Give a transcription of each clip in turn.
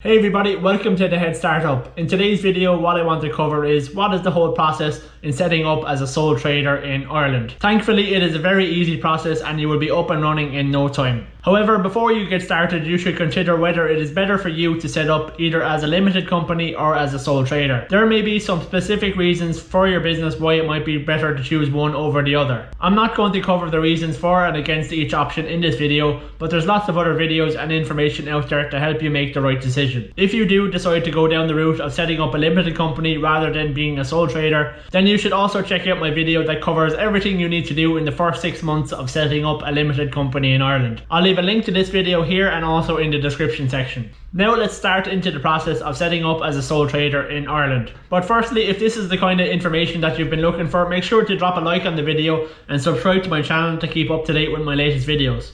Hey everybody, welcome to the Head Startup. In today's video, what I want to cover is what is the whole process in setting up as a sole trader in Ireland. Thankfully, it is a very easy process and you will be up and running in no time. However, before you get started, you should consider whether it is better for you to set up either as a limited company or as a sole trader. There may be some specific reasons for your business why it might be better to choose one over the other. I'm not going to cover the reasons for and against each option in this video, but there's lots of other videos and information out there to help you make the right decision. If you do decide to go down the route of setting up a limited company rather than being a sole trader, then you should also check out my video that covers everything you need to do in the first 6 months of setting up a limited company in Ireland. I'll leave a link to this video here and also in the description section. Now let's start into the process of setting up as a sole trader in Ireland. But firstly, if this is the kind of information that you've been looking for, make sure to drop a like on the video and subscribe to my channel to keep up to date with my latest videos.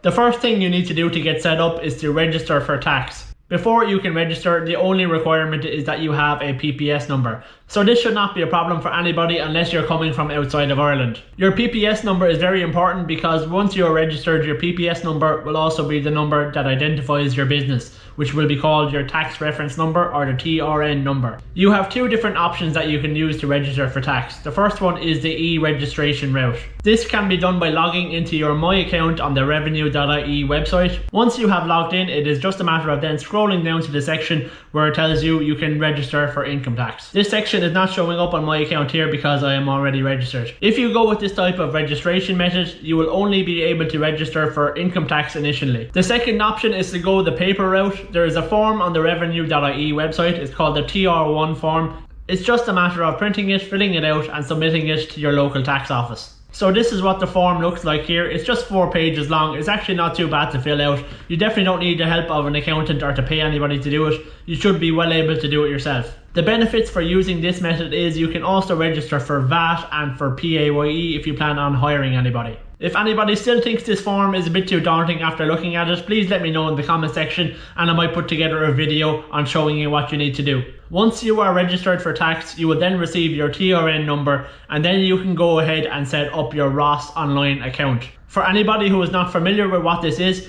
The first thing you need to do to get set up is to register for tax. Before you can register, the only requirement is that you have a PPS number. So this should not be a problem for anybody unless you're coming from outside of Ireland. Your PPS number is very important because once you're registered, your PPS number will also be the number that identifies your business, which will be called your tax reference number or the TRN number. You have two different options that you can use to register for tax. The first one is the e-registration route. This can be done by logging into your My account on the revenue.ie website. Once you have logged in, it is just a matter of then scrolling down to the section where it tells you can register for income tax. This section is not showing up on my account here because I am already registered. If you go with this type of registration method, you will only be able to register for income tax initially. The second option is to go the paper route. There is a form on the revenue.ie website. It's called the TR1 form. It's just a matter of printing it, filling it out and submitting it to your local tax office. So this is what the form looks like here. It's just 4 pages long. It's actually not too bad to fill out. You definitely don't need the help of an accountant or to pay anybody to do it. You should be well able to do it yourself. The benefits for using this method is you can also register for VAT and for PAYE if you plan on hiring anybody. If anybody still thinks this form is a bit too daunting after looking at it, please let me know in the comment section and I might put together a video on showing you what you need to do. Once you are registered for tax, you will then receive your TRN number and then you can go ahead and set up your Ross online account. For anybody who is not familiar with what this is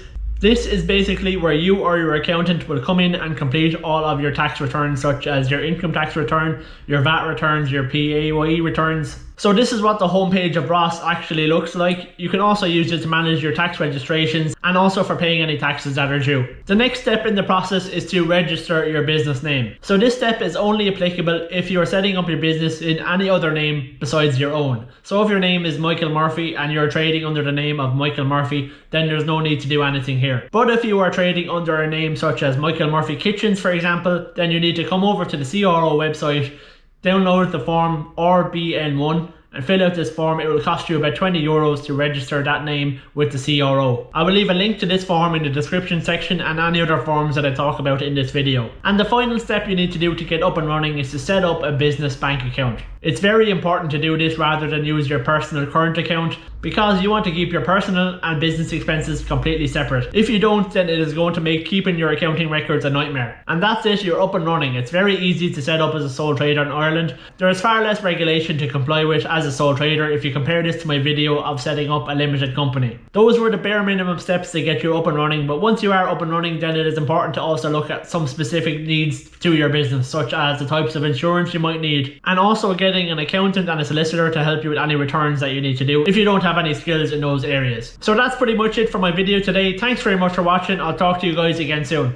basically where you or your accountant will come in and complete all of your tax returns, such as your income tax return, your VAT returns, your PAYE returns. So this is what the homepage of Ross actually looks like. You can also use it to manage your tax registrations and also for paying any taxes that are due. The next step in the process is to register your business name. So this step is only applicable if you are setting up your business in any other name besides your own. So if your name is Michael Murphy and you're trading under the name of Michael Murphy, then there's no need to do anything here. But if you are trading under a name such as Michael Murphy Kitchens, for example, then you need to come over to the CORE website, download the form RBN1 and fill out this form. It will cost you about €20 to register that name with the CORE. I will leave a link to this form in the description section and any other forms that I talk about in this video. And the final step you need to do to get up and running is to set up a business bank account. It's very important to do this rather than use your personal current account because you want to keep your personal and business expenses completely separate. If you don't, then it is going to make keeping your accounting records a nightmare. And that's it, you're up and running. It's very easy to set up as a sole trader in Ireland. There is far less regulation to comply with as a sole trader if you compare this to my video of setting up a limited company. Those were the bare minimum steps to get you up and running, but once you are up and running, then it is important to also look at some specific needs to your business, such as the types of insurance you might need, and also getting an accountant and a solicitor to help you with any returns that you need to do if you don't have any skills in those areas. So that's pretty much it for my video today. Thanks very much for watching. I'll talk to you guys again soon.